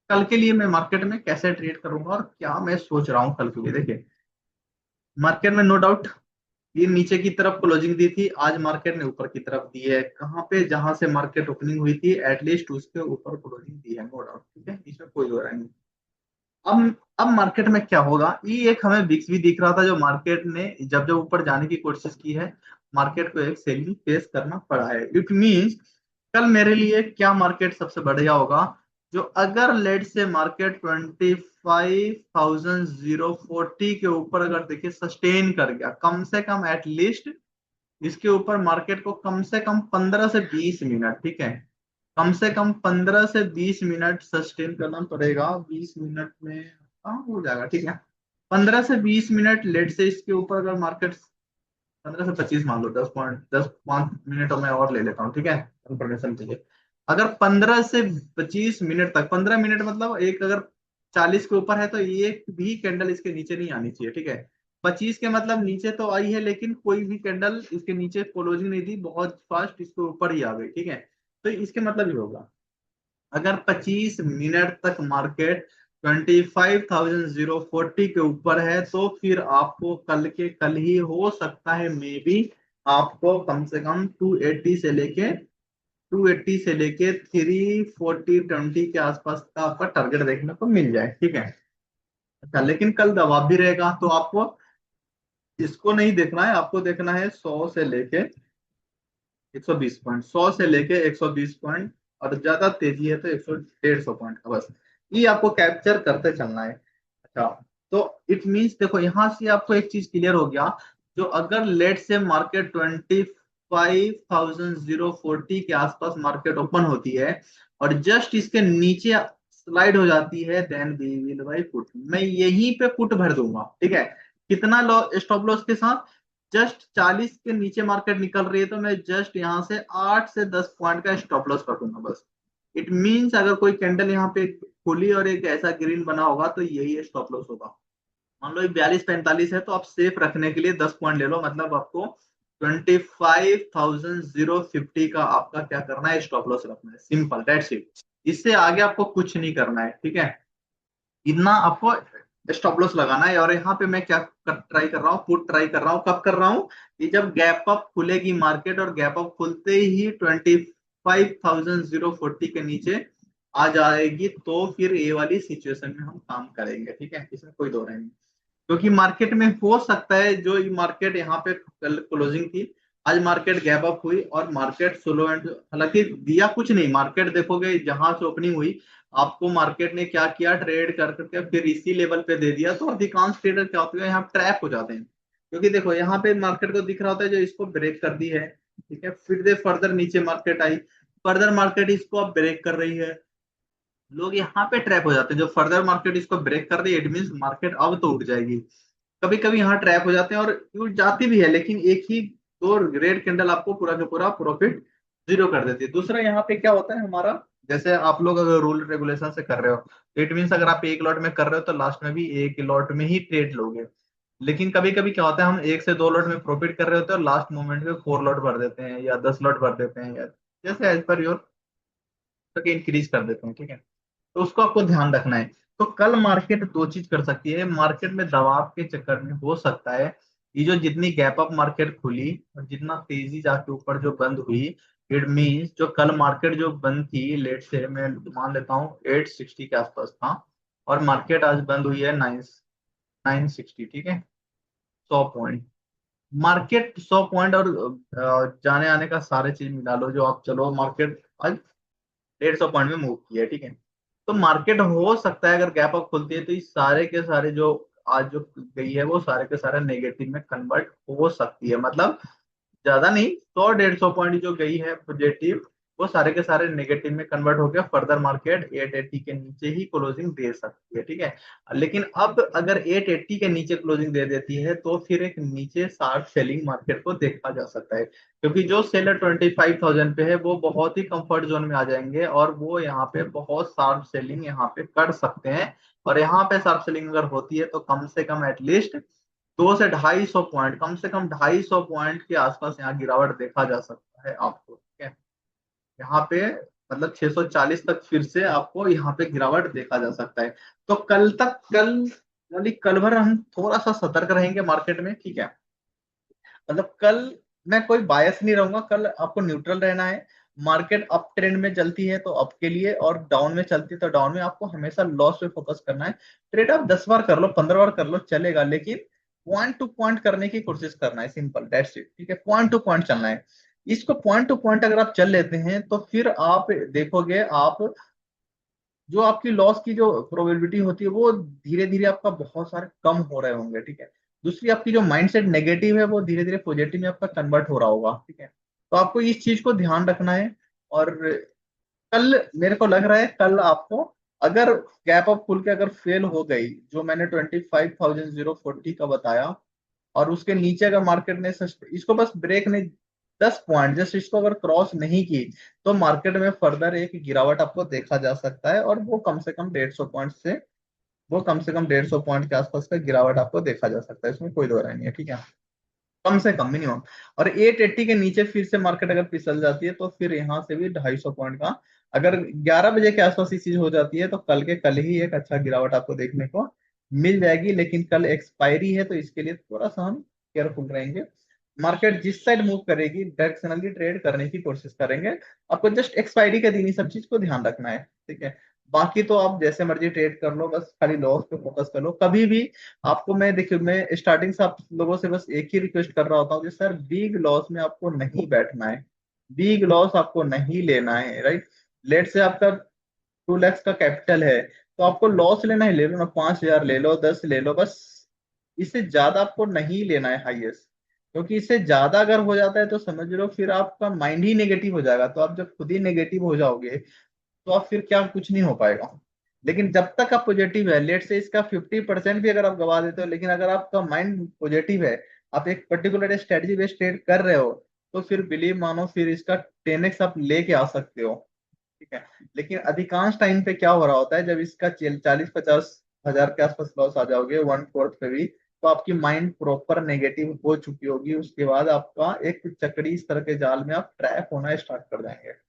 कल के लिए मैं मार्केट में कैसे ट्रेड करूंगा और क्या मैं सोच रहा हूँ कल के लिए। देखिए, मार्केट में नो डाउट ये नीचे की तरफ क्लोजिंग दी थी, आज मार्केट ने ऊपर की तरफ दी है। कहाँ पे? जहां से मार्केट ओपनिंग हुई थी एटलीस्ट उसके ऊपर क्लोजिंग दी है, नो डाउट। ठीक है, इसमें कोई दो राय नहीं। अब मार्केट में क्या होगा, ये एक हमें विक्स भी दिख रहा था जो मार्केट ने जब जब ऊपर जाने की कोशिश की है, मार्केट को एक सेलिंग फेस करना पड़ा है। इट मींस कल मेरे लिए क्या मार्केट सबसे बढ़िया होगा, जो अगर लेट से मार्केट 25,040 के ऊपर अगर देखिए सस्टेन कर गया, कम से कम एटलीस्ट इसके ऊपर मार्केट को कम से कम 15 से 20 मिनट, ठीक है, कम से कम 15 से 20 मिनट सस्टेन करना पड़ेगा। 20 मिनट में हाँ हो जाएगा, ठीक है। 15 से 20 मिनट लेट से इसके ऊपर अगर मार्केट 15 से 25 मान लो, 10 पॉइंट 10 5 मिनट में और ले लेता हूँ, ठीक है, कंफर्मेशन के लिए। अगर 15 से 25 मिनट तक, 15 मिनट मतलब एक अगर 40 के ऊपर है तो एक भी कैंडल इसके नीचे नहीं आनी चाहिए, ठीक है। 25 के मतलब नीचे तो आई है लेकिन कोई भी कैंडल इसके नीचे क्लोजिंग नहीं दी, बहुत फास्ट इसके ऊपर ही आ गई, ठीक है। तो इसके मतलब ये होगा, अगर 25 मिनट तक मार्केट 25,040 के ऊपर है तो फिर आपको कल के कल ही हो सकता है मे बी आपको कम से कम 280 से लेके 340-20 के आसपास का आपका टारगेट देखने को मिल जाए, ठीक है। अच्छा, लेकिन कल दबाव भी रहेगा तो आपको इसको नहीं देखना है, आपको देखना है 100 से लेके 120 पॉइंट, 100 से लेके 120 पॉइंट, और ज्यादा तेजी है तो 100 150 पॉइंट का, बस ये आपको कैप्चर करते चलना है। अच्छा, तो इट मींस देखो यहां से आपको एक चीज क्लियर हो गया, जो अगर लेट से मार्केट 25,040 के आसपास मार्केट ओपन होती है और जस्ट इसके नीचे स्लाइड हो जाती है, then we will by put, मैं यहीं पे पुट भर दूंगा, ठीक है। कितना लॉ स्टॉप लॉस के साथ, जस्ट 40 के नीचे मार्केट निकल रही है तो मैं जस्ट यहाँ से 8 से 10 पॉइंट का स्टॉप लॉस कर दूंगा, बस। इट मींस अगर कोई कैंडल यहाँ पे खुली और एक ऐसा ग्रीन बना होगा तो यही स्टॉप लॉस होगा। मान लो 42-45 है तो आप सेफ रखने के लिए 10 पॉइंट ले लो, मतलब आपको 25,050 का आपका क्या करना है, स्टॉप लॉस रखना है, सिंपल दैट्स इट। इससे आगे आपको कुछ नहीं करना है, ठीक है। इतना आपको स्टॉप लॉस लगाना है। और यहाँ पे मैं क्या ट्राई कर रहा हूँ, पुट ट्राई कर रहा हूँ, कब कर रहा हूँ, कि जब गैप अप खुलेगी मार्केट और गैप अप खुलते ही 25,040 के नीचे आ जाएगी तो फिर ये वाली सिचुएशन में हम काम करेंगे, ठीक है, इसमें कोई दो राय नहीं। क्योंकि मार्केट में हो सकता है जो मार्केट यहाँ पे कल क्लोजिंग थी, आज मार्केट गैप अप हुई और मार्केट स्लो एंड, हालांकि दिया कुछ नहीं, मार्केट देखोगे जहां से ओपनिंग हुई आपको मार्केट ने क्या किया, ट्रेड कर करके फिर इसी लेवल पे दे दिया। तो अधिकांश ट्रेडर क्या होते हैं, यहाँ ट्रैप हो जाते हैं। क्योंकि देखो यहाँ पे मार्केट को दिख रहा होता है जो इसको ब्रेक कर दी है, ठीक है, फिर दे फर्दर नीचे मार्केट आई, फर्दर मार्केट इसको अब ब्रेक कर रही है, लोग यहाँ पे ट्रैप हो जाते हैं। जो फर्दर मार्केट इसको ब्रेक कर रही है इट मीन मार्केट अब तो उठ जाएगी। कभी कभी यहाँ ट्रैप हो जाते हैं और उठ जाती भी है, लेकिन एक ही दो रेड कैंडल आपको पूरा का पूरा प्रॉफिट जीरो कर देती है। दूसरा यहाँ पे क्या होता है हमारा, जैसे आप लोग अगर रूल रेगुलेशन से कर रहे हो तो इट मीन अगर आप एक लॉट में कर रहे हो तो लास्ट में भी एक लॉट में ही ट्रेड लोगे। लेकिन कभी कभी क्या होता है, हम एक से दो लॉट में प्रॉफिट कर रहे होते हैं और लास्ट मोमेंट में 4 लॉट भर देते हैं या 10 लॉट भर देते हैं, या जैसे एज पर योर इंक्रीज कर देते हैं, ठीक है। तो उसको आपको ध्यान रखना है। तो कल मार्केट दो चीज कर सकती है, मार्केट में दबाव के चक्कर में हो सकता है ये जो जितनी गैप अप मार्केट खुली और जितना तेजी जाके ऊपर जो बंद हुई, इट मीन्स जो कल मार्केट जो बंद थी लेट से मैं मान लेता हूँ 860 के आसपास था, और मार्केट आज बंद हुई है 960, ठीक है, 100 पॉइंट। मार्केट 100 पॉइंट और जाने आने का सारे चीज मिला लो जो आप, चलो मार्केट आज 150 पॉइंट में मूव किया है, ठीक है। तो मार्केट हो सकता है अगर गैप अप खुलती है तो ये सारे के सारे जो आज जो गई है वो सारे के सारे नेगेटिव में कन्वर्ट हो सकती है, मतलब ज्यादा नहीं, 100-150 पॉइंट जो गई है पॉजिटिव वो सारे के सारे नेगेटिव में कन्वर्ट होकर फर्दर मार्केट 880 के नीचे ही क्लोजिंग दे सकती है, ठीक है। लेकिन अब अगर 880 के नीचे क्लोजिंग दे देती है तो फिर एक नीचे शार्प सेलिंग मार्केट को देखा जा सकता है, क्योंकि जो सेलर 25,000 पे है वो बहुत ही कंफर्ट जोन में आ जाएंगे और वो यहाँ पे बहुत शार्प सेलिंग यहाँ पे कर सकते हैं। और यहाँ पे शार्प सेलिंग अगर होती है तो कम से कम एटलीस्ट 200 से 250 पॉइंट, कम से कम 250 पॉइंट के आसपास यहाँ गिरावट देखा जा सकता है आपको, ठीक है। यहाँ पे मतलब 640 तक फिर से आपको यहाँ पे गिरावट देखा जा सकता है। तो कल तक, कल यानी कल भर हम थोड़ा सा सतर्क रहेंगे मार्केट में, ठीक है। मतलब कल मैं कोई बायस नहीं रहूंगा, कल आपको न्यूट्रल रहना है। मार्केट अप ट्रेंड में चलती है तो अप के लिए, और डाउन में चलती है तो डाउन में, आपको हमेशा लॉस पे फोकस करना है। ट्रेड आप 10 बार कर लो, 15 बार कर लो, चलेगा, लेकिन पॉइंट टू पॉइंट करने की कोशिश करना है, सिंपल दैट्स इट, ठीक है। पॉइंट टू पॉइंट चलना है। इसको पॉइंट टू पॉइंट अगर आप चल लेते हैं तो फिर आप देखोगे, आप जो आपकी लॉस की जो प्रोबेबिलिटी होती है वो धीरे धीरे आपका बहुत सारे कम हो रहे होंगे, ठीक है। दूसरी, आपकी जो माइंडसेट नेगेटिव है वो धीरे धीरे पॉजिटिव में आपका कन्वर्ट हो रहा होगा, ठीक है। तो आपको इस चीज को ध्यान रखना है। और कल मेरे को लग रहा है, कल आपको अगर गैप अप खुल के अगर फेल हो गई, जो मैंने 25,040 का बताया, और उसके नीचे अगर मार्केट ने इसको बस ब्रेक नहीं, 10 पॉइंट जस्ट इसको अगर क्रॉस नहीं की, तो मार्केट में फर्दर एक गिरावट आपको देखा जा सकता है, और वो कम से कम 150 पॉइंट से, वो कम से कम 150 पॉइंट के आसपास का गिरावट आपको देखा जा सकता है, इसमें कोई दो राय नहीं है, ठीक है। कम से कम मिनिमम। और 880 के नीचे फिर से मार्केट अगर फिसल जाती है तो फिर यहाँ से भी 250 पॉइंट का, अगर 11 बजे के आसपास ये चीज हो जाती है तो कल के कल ही एक अच्छा गिरावट आपको देखने को मिल जाएगी। लेकिन कल एक्सपायरी है तो इसके लिए थोड़ा सा हम केयरफुल रहेंगे। मार्केट जिस साइड मूव करेगी डायरेक्शनली ट्रेड करने की कोशिश करेंगे। आपको जस्ट एक्सपायरी के दिन ही सब चीज को ध्यान रखना है, ठीक है। बाकी तो आप जैसे मर्जी ट्रेड कर लो, बस खाली लॉस पे फोकस कर लो कभी भी। आपको मैं देखिए, मैं स्टार्टिंग से आप लोगों से बस एक ही रिक्वेस्ट कर रहा होता हूँ कि सर बिग लॉस में आपको नहीं बैठना है, बिग लॉस आपको नहीं लेना है, राइट। लेट से आपका 2 लाख का कैपिटल है, तो आपको लॉस लेना है, ले लो ना, 5,000 ले लो, 10 ले लो, बस। इससे ज्यादा आपको नहीं लेना है हाईएस्ट। क्योंकि इससे ज्यादा अगर हो जाता है तो समझ लो फिर आपका माइंड ही नेगेटिव हो जाएगा, तो आप जब खुद ही नेगेटिव हो जाओगे तो आप फिर क्या, कुछ नहीं हो पाएगा। लेकिन जब तक आप पॉजिटिव है, लेट से इसका 50% भी अगर आप गवा देते हो, लेकिन अगर आपका माइंड पॉजिटिव है, आप एक पर्टिकुलर स्ट्रेटजी बेस्ड ट्रेड कर रहे हो, तो फिर बिलीव मानो फिर इसका 10x आप लेके आ सकते हो, ठीक है। लेकिन अधिकांश टाइम पे क्या हो रहा होता है, जब इसका 40-50 हजार के आसपास लॉस आ जाओगे, 1/4 पे भी, तो आपकी माइंड प्रॉपर नेगेटिव हो चुकी होगी। उसके बाद आपका एक चक्री इस तरह के जाल में आप ट्रैप होना स्टार्ट कर जाएंगे।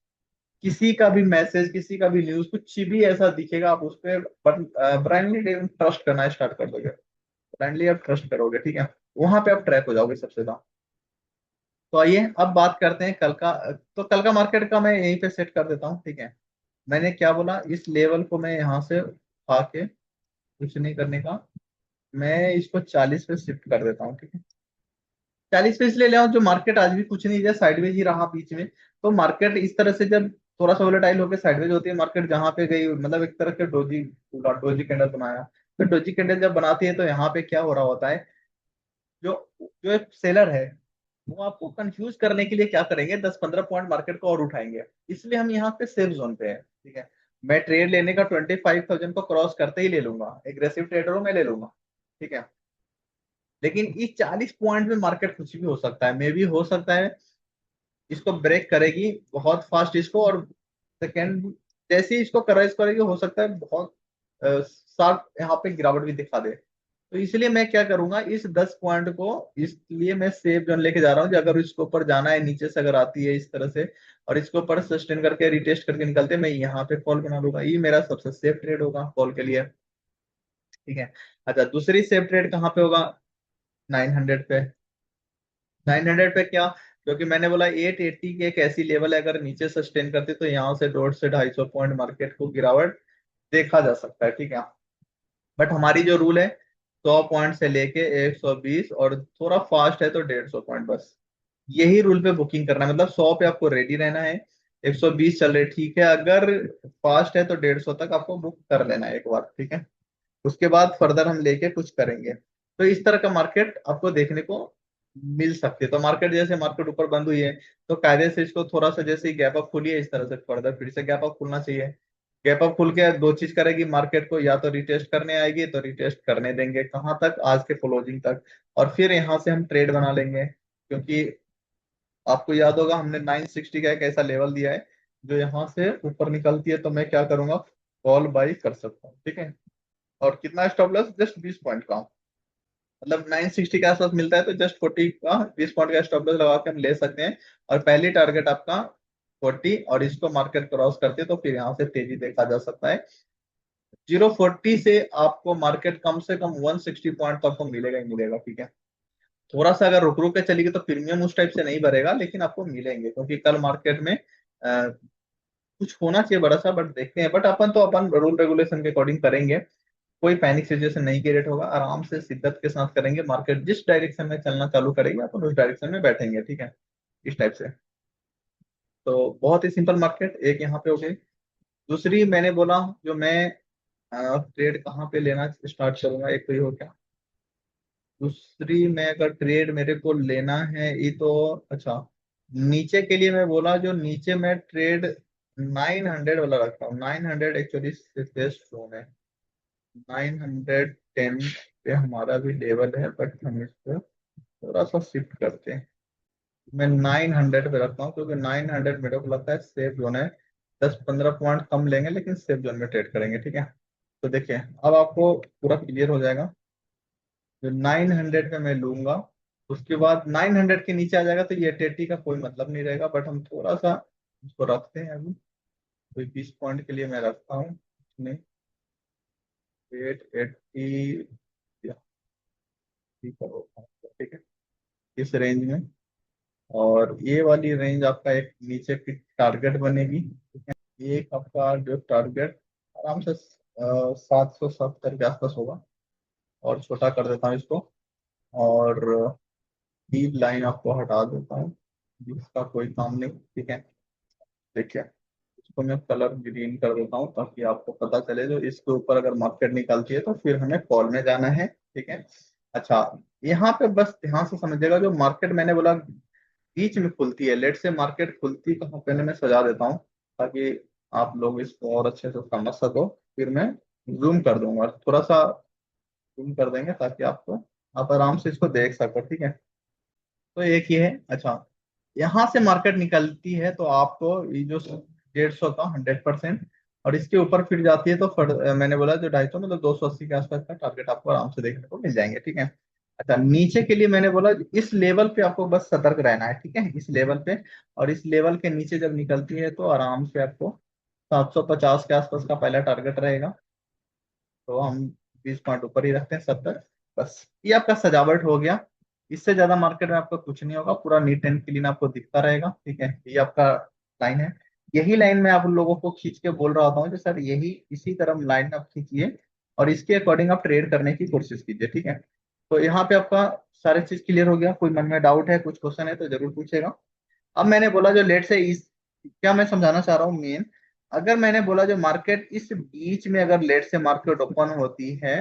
किसी का भी मैसेज, किसी का भी न्यूज, कुछ भी ऐसा दिखेगा, आप उस पर ब्लाइंडली ट्रस्ट करना स्टार्ट कर दोगे, ब्लाइंडली आप ट्रस्ट करोगे, ठीक है। वहां पे आप ट्रैप हो जाओगे सबसे ज्यादा। तो आइए अब बात करते हैं कल का। तो कल का मार्केट का मैं यहीं पे सेट कर देता हूँ, ठीक है। मैंने क्या बोला, इस लेवल को मैं यहाँ से उठा के, कुछ नहीं करने का, मैं इसको 40 पे शिफ्ट कर देता हूँ, ठीक है। 40 पे इसलिए ले आओ, जो मार्केट आज भी कुछ नहीं दिया, साइडवेज ही रहा बीच में। तो मार्केट इस तरह से जब थोड़ा सा वोलेटाइल होकर साइडवेज होती है मार्केट, जहां पे गई, मतलब एक तरह के डोजी, डोजी कैंडल बनाया। तो डोजी कैंडल जब बनाती है तो यहाँ पे क्या हो रहा होता है, जो जो एक सेलर है, वो आपको कंफ्यूज करने के लिए क्या करेंगे, 10-15 पॉइंट मार्केट को और उठाएंगे। इसलिए हम यहाँ पे सेफ जोन पे है, ठीक है। मैं ट्रेड लेने का 25,000 को क्रॉस करते ही ले लूंगा, एग्रेसिव ट्रेडर हूं, मैं ले लूंगा, ठीक है। लेकिन इस 40 पॉइंट में मार्केट कुछ भी हो सकता है, मे भी हो सकता है इसको ब्रेक करेगी बहुत फास्ट इसको, और सेकेंड जैसे ही इसको कराइज करेगी, हो सकता है बहुत शार्प यहाँ पे गिरावट भी दिखा दे। तो इसलिए मैं क्या करूंगा, इस 10 पॉइंट को इसलिए मैं सेफ जोन लेके जा रहा हूँ कि अगर इसके ऊपर जाना है, नीचे से अगर आती है इस तरह से, और इसके ऊपर सस्टेन करके रिटेस्ट करके निकलते, मैं यहाँ पे कॉल बना लूंगा, ये मेरा सबसे सेफ ट्रेड होगा कॉल के लिए, ठीक है। अच्छा, दूसरी सेफ ट्रेड कहाँ पे होगा, 900 पे। 900 पे क्या, क्योंकि मैंने बोला 880 की एक ऐसी लेवल है, अगर नीचे सस्टेन करते तो यहाँ से 150 से 250 पॉइंट मार्केट को गिरावट देखा जा सकता है, ठीक है। बट हमारी जो रूल है, 100 पॉइंट से लेके 120, और थोड़ा फास्ट है तो 150 पॉइंट, बस यही रूल पे बुकिंग करना है। मतलब 100 पे आपको रेडी रहना है, 120 चल रहे ठीक है, अगर फास्ट है तो 150 तक आपको बुक कर लेना है एक बार, ठीक है। उसके बाद फर्दर हम लेके कुछ करेंगे। तो इस तरह का मार्केट आपको देखने को मिल सकती है। तो मार्केट, जैसे मार्केट ऊपर बंद हुई है, तो कायदे से इसको थोड़ा सा, जैसे गैप अप खुली है, इस तरह से फर्दर फिर से गैप अप खुलना चाहिए। गैप अप खुल के दो चीज करेगी मार्केट को, या तो रिटेस्ट करने आएगी, तो रिटेस्ट करने देंगे कहाँ तक, आज के क्लोजिंग तक, और फिर यहाँ से हम ट्रेड बना लेंगे। क्योंकि आपको याद होगा हमने 960 का एक ऐसा लेवल दिया है, जो यहाँ से ऊपर निकलती है तो मैं क्या करूंगा, कॉल बाई कर सकता हूँ, ठीक है। और कितना स्टॉप लॉस, जस्ट 20 पॉइंट का, मतलब 960 के आसपास मिलता है तो जस्ट 40 का 20 पॉइंट का स्टॉप लॉस लगा के हम ले सकते हैं। और पहली टारगेट आपका 40 और इसको मार्केट क्रॉस करते तो फिर यहाँ से तेजी देखा जा सकता है। 040 से आपको मार्केट कम से कम 160 पॉइंट तो आपको मिलेगा ही मिलेगा, ठीक है। थोड़ा सा अगर रुक रुक के चलेगी तो प्रीमियम उस टाइप से नहीं भरेगा, लेकिन आपको मिलेंगे, क्योंकि कल मार्केट में कुछ होना चाहिए बड़ा सा, बट देखते हैं। बट अपन तो अपन रूल रेगुलेशन के अकॉर्डिंग करेंगे, कोई पैनिक सिचुएशन नहीं क्रिएट होगा, आराम से शिद्दत के साथ करेंगे। मार्केट जिस डायरेक्शन में चलना चालू करेगी अपन उस डायरेक्शन में बैठेंगे, ठीक है, इस टाइप से। तो बहुत ही सिंपल मार्केट एक यहाँ पे हो गई। दूसरी मैंने बोला जो मैं ट्रेड कहाँ पे लेना स्टार्ट करूंगा, एक तो ये हो गया। दूसरी मैं अगर ट्रेड मेरे को लेना है ये तो, अच्छा, नीचे के लिए मैं बोला जो नीचे मैं ट्रेड 900 वाला रखता हूँ। 900 एक्चुअली बेस्ट जोन है। 910 पे हमारा भी लेवल है, बट हम इसको थोड़ा सा शिफ्ट करते हैं। मैं 900 पे रखता हूँ, क्योंकि 900 मेरे को लगता है सेफ जोन है। 10-15 पॉइंट कम लेंगे लेकिन सेफ जोन में ट्रेड करेंगे, ठीक है। तो देखिए अब आपको पूरा क्लियर हो जाएगा। जो 900 पे मैं लूंगा, उसके बाद 900 के नीचे आ जाएगा तो ये 80 का कोई मतलब नहीं रहेगा, बट हम थोड़ा सा इसको रखते हैं अभी। कोई 20 पॉइंट के लिए मैं रखता हूँ इसमें 880, ठीक है, इस रेंज में। और ये वाली रेंज आपका एक नीचे की टारगेट बनेगी, ठीक है। एक आपका जो टारगेट आराम से 770 के आसपास होगा। और छोटा कर देता हूँ इसको, और डीप लाइन आपको हटा देता हूँ, जिसका कोई काम नहीं, ठीक है। देखिए इसको मैं कलर ग्रीन कर देता हूँ ताकि आपको पता चले, जो इसके ऊपर अगर मार्केट निकलती है तो फिर हमें कॉल में जाना है, ठीक है। अच्छा, यहाँ पे बस ध्यान से समझिएगा, जो मार्केट मैंने बोला बीच में खुलती है, लेट से मार्केट खुलती कहाँ, पहले मैं सजा देता हूँ ताकि आप लोग इसको और अच्छे से समझ सको। फिर मैं जूम कर दूंगा, थोड़ा सा जूम कर देंगे ताकि आपको, आप आराम से इसको देख सको, ठीक है। तो एक ये है। अच्छा, यहाँ से मार्केट निकलती है तो आपको ये जो 150 का 100%, और इसके ऊपर फिर जाती है तो मैंने बोला जो 250 मतलब 280 के आसपास का टारगेट आपको आराम से देखने को मिल जाएंगे, ठीक है। अच्छा, नीचे के लिए मैंने बोला इस लेवल पे आपको बस सतर्क रहना है, ठीक है, इस लेवल पे। और इस लेवल के नीचे जब निकलती है तो आराम से आपको 750 के आसपास का पहला टारगेट रहेगा। तो हम 20 पॉइंट ऊपर ही रखते हैं, 70। बस ये आपका सजावट हो गया। इससे ज्यादा मार्केट में आपको कुछ नहीं होगा, पूरा नीट एंड क्लीन आपको दिखता रहेगा, ठीक है। ये आपका लाइन है। यही लाइन मैं आप लोगों को खींच के बोल रहा होता हूँ कि सर यही इसी तरह लाइन आप खींचिए और इसके अकॉर्डिंग आप ट्रेड करने की कोशिश कीजिए, ठीक है। तो यहाँ पे आपका सारी चीज क्लियर हो गया। कोई मन में डाउट है, कुछ क्वेश्चन है तो जरूर पूछेगा। अब मैंने बोला जो लेट से इस, क्या मैं समझाना चाह रहा हूँ मेन, अगर मैंने बोला जो मार्केट इस बीच में अगर लेट से मार्केट ओपन होती है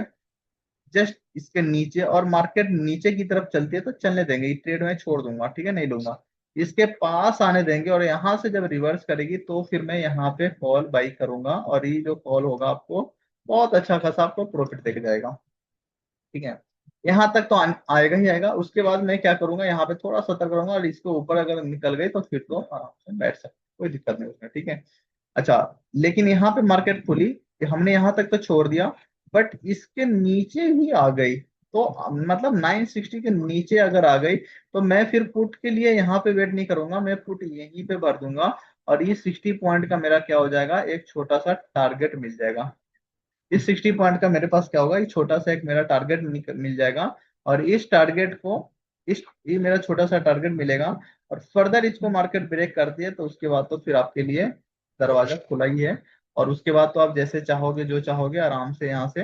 जस्ट इसके नीचे, और मार्केट नीचे की तरफ चलती है तो चलने देंगे, ये ट्रेड में छोड़ दूंगा, ठीक है, नहीं लूंगा। इसके पास आने देंगे और यहां से जब रिवर्स करेगी तो फिर मैं यहाँ पे कॉल बाई करूंगा, और ये जो कॉल होगा आपको बहुत अच्छा खासा आपको प्रॉफिट देके जाएगा, ठीक है। यहाँ तक तो आएगा ही आएगा। उसके बाद मैं क्या करूंगा, यहाँ पे थोड़ा सतर्क रहूंगा, और इसके ऊपर अगर निकल गई तो फिर तो आराम से बैठ सकते, कोई दिक्कत नहीं उसमें, ठीक है। अच्छा, लेकिन यहाँ पे मार्केट खुली कि हमने यहाँ तक तो छोड़ दिया, बट इसके नीचे ही आ गई तो मतलब 960 के नीचे अगर आ गई तो मैं फिर पुट के लिए यहाँ पे वेट नहीं करूंगा, मैं पुट यहीं पे भर दूंगा। और ये 60 पॉइंट का मेरा क्या हो जाएगा, एक छोटा सा टारगेट मिल जाएगा। इस 60 पॉइंट का मेरे पास क्या होगा, एक छोटा सा एक मेरा टारगेट मिल जाएगा। और इस टारगेट को, इस ये मेरा छोटा सा टारगेट मिलेगा। और फर्दर इसको मार्केट ब्रेक करती है तो उसके बाद तो फिर आपके लिए दरवाजा खुला ही है। और उसके बाद तो आप जैसे चाहोगे जो चाहोगे आराम से यहाँ से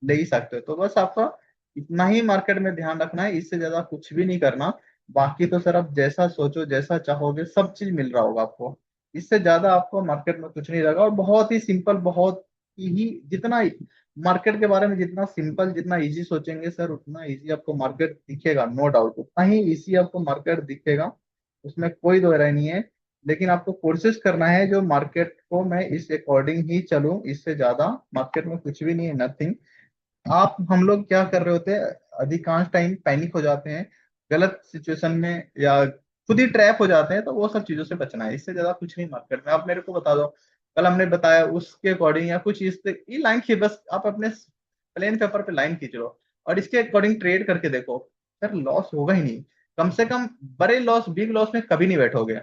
ले ही सकते हो। तो बस आपका इतना ही मार्केट में ध्यान रखना है, इससे ज्यादा कुछ भी नहीं करना। बाकी तो सर आप जैसा सोचो जैसा चाहोगे सब चीज मिल रहा होगा आपको। इससे ज्यादा आपको मार्केट में कुछ नहीं रहेगा, और बहुत ही सिंपल, बहुत ही जितना मार्केट के बारे में जितना सिंपल जितना इजी सोचेंगे सर उतना इजी आपको मार्केट दिखेगा, नो डाउट, उतना ही इजी आपको मार्केट दिखेगा, उसमें कोई दो राय नहीं है। लेकिन आपको कोशिश करना है जो मार्केट को मैं इस अकॉर्डिंग ही चलूं, इससे ज्यादा मार्केट में कुछ भी नहीं है, नथिंग। आप हम लोग क्या कर रहे होते हैं, अधिकांश टाइम पैनिक हो जाते हैं गलत सिचुएशन में, या खुद ही ट्रैप हो जाते हैं, तो वो सब चीजों से बचना है, इससे ज्यादा कुछ नहीं मार्केट में। आप मेरे को बता दो, कल हमने बताया उसके अकॉर्डिंग या कुछ इस ये लाइन खींच, बस आप अपने प्लेन पेपर पे लाइन खींच लो और इसके अकॉर्डिंग ट्रेड करके देखो, सर लॉस होगा ही नहीं। कम से कम बड़े लॉस, बिग लॉस में कभी नहीं बैठोगे,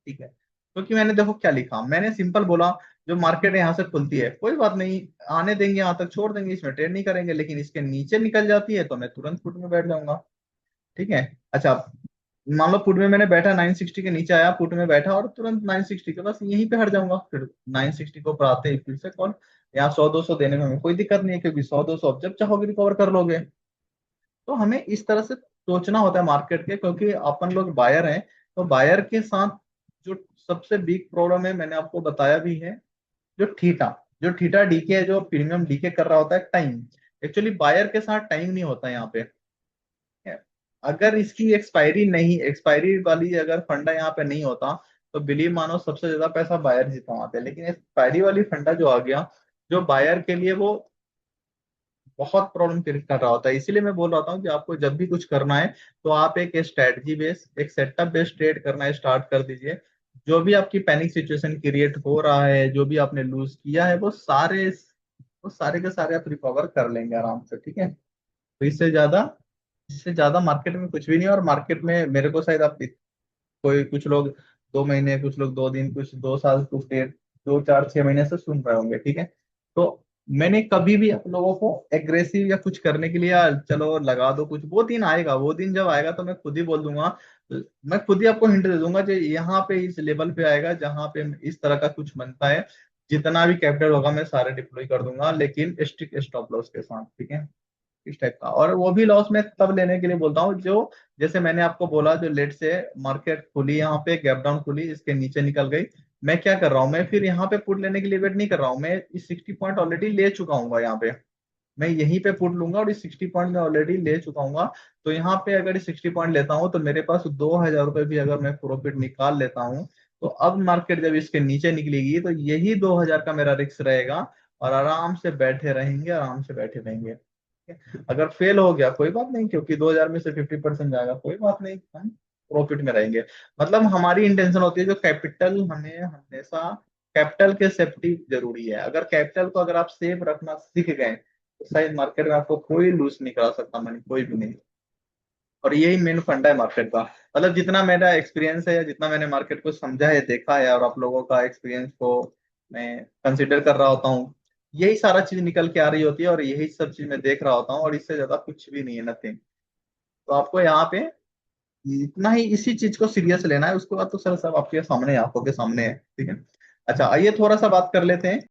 ठीक है। क्योंकि मैंने देखो क्या लिखा, मैंने सिंपल बोला जो मार्केट यहाँ से खुलती है कोई बात नहीं, आने देंगे यहाँ तक, छोड़ देंगे, इसमें ट्रेड नहीं करेंगे, लेकिन इसके नीचे निकल जाती है तो मैं तुरंत पुट में बैठ जाऊंगा। ठीक है। अच्छा, मान लो पुट में मैंने बैठा 960 के नीचे आया, पुट में बैठा और तुरंत 960 के, बस यहीं पे हट जाऊंगा, फिर 960 को ऊपर आते ही फिर से कॉल। यहाँ 100-200 देने में हमें कोई दिक्कत नहीं है, क्योंकि 100-200 जब चाहोगे रिकवर कर लोगे। तो हमें इस तरह से सोचना होता है मार्केट के, क्योंकि अपन लोग बायर हैं। तो बायर के साथ जो सबसे बिग प्रॉब्लम है, मैंने आपको बताया भी है, जो थीटा जो थीटा डीके है, जो प्रीमियम डीके कर रहा होता है, टाइम। एक्चुअली बायर के साथ टाइम नहीं होता यहाँ पे। अगर इसकी एक्सपायरी वाली अगर फंडा यहाँ पे नहीं होता, तो बिलीव मानो सबसे ज्यादा पैसा बायर जी कमाते हैं। लेकिन एक्सपायरी वाली फंडा जो आ गया, जो बायर के लिए वो बहुत प्रॉब्लम क्रिएट कर रहा होता है। इसीलिए मैं बोल रहा हूँ कि आपको जब भी कुछ करना है, तो आप एक स्ट्रेटजी बेस, एक सेटअप बेस ट्रेड करना स्टार्ट कर दीजिए। जो भी आपकी पैनिक सिचुएशन क्रिएट हो रहा है, जो भी आपने लूज किया है, वो सारे के सारे आप रिकवर कर लेंगे आराम से। ठीक है। तो इससे ज्यादा मार्केट में कुछ भी नहीं है। और मार्केट में मेरे को शायद आप कोई कुछ लोग 2 महीने, कुछ लोग 2 दिन, कुछ 2 साल, कुछ 2 4 6 महीने से सुन रहे होंगे। ठीक है। तो मैंने कभी भी आप लोगों को एग्रेसिव या कुछ करने के लिए, या चलो लगा दो कुछ, वो दिन आएगा। वो दिन जब आएगा तो मैं खुद ही बोल दूंगा, मैं खुद ही आपको हिंट दे दूंगा कि यहाँ पे इस लेवल पे आएगा जहां पे इस तरह का कुछ बनता है। जितना भी कैपिटल होगा मैं सारे डिप्लॉय कर दूंगा, लेकिन स्ट्रिक्ट स्टॉप लॉस के साथ। ठीक है। इस टाइप का। और वो भी लॉस मैं तब लेने के लिए बोलता हूँ, जो जैसे मैंने आपको बोला, जो लेट से मार्केट खुली, यहाँ पे गैप डाउन खुली, इसके नीचे निकल गई, मैं क्या कर रहा हूँ, मैं फिर यहाँ पे पुट लेने के लिए वेट नहीं कर रहा हूँ। मैं इस 60 पॉइंट ऑलरेडी ले चुका हूँ यहाँ पे। मैं यहीं पे पुट लूंगा और इस 60 पॉइंट में ऑलरेडी ले चुका हूँ। तो यहाँ पे अगर 60 पॉइंट लेता हूँ, तो मेरे पास 2,000 रुपये भी अगर मैं प्रॉफिट निकाल लेता हूँ, तो अब मार्केट जब इसके नीचे निकलेगी, तो यही 2,000 का मेरा रिस्क रहेगा। और आराम से बैठे रहेंगे, आराम से बैठे रहेंगे। अगर फेल हो गया कोई बात नहीं, क्योंकि 2,000 में से 50% जाएगा, कोई बात नहीं, हम प्रॉफिट में रहेंगे। मतलब हमारी इंटेंशन होती है जो कैपिटल, हमें हमेशा कैपिटल के सेफ्टी जरूरी है। अगर कैपिटल को अगर आप सेफ रखना सीख गए, तो शायद मार्केट में आपको कोई लूज नहीं करा सकता, मनी कोई भी नहीं। और यही मेन फंडा है मार्केट का। मतलब जितना मेरा एक्सपीरियंस है, या जितना मैंने मार्केट को समझा है, देखा है, और आप लोगों का एक्सपीरियंस को मैं कंसिडर कर रहा होता हूँ, यही सारा चीज निकल के आ रही होती है, और यही सब चीज मैं देख रहा होता हूँ, और इससे ज्यादा कुछ भी नहीं है, नथिंग। तो आपको यहाँ पे इतना ही इसी चीज को सीरियस लेना है, उसके बाद तो सर सब आपके सामने, आंखों के सामने है। ठीक है। अच्छा, आइए थोड़ा सा बात कर लेते हैं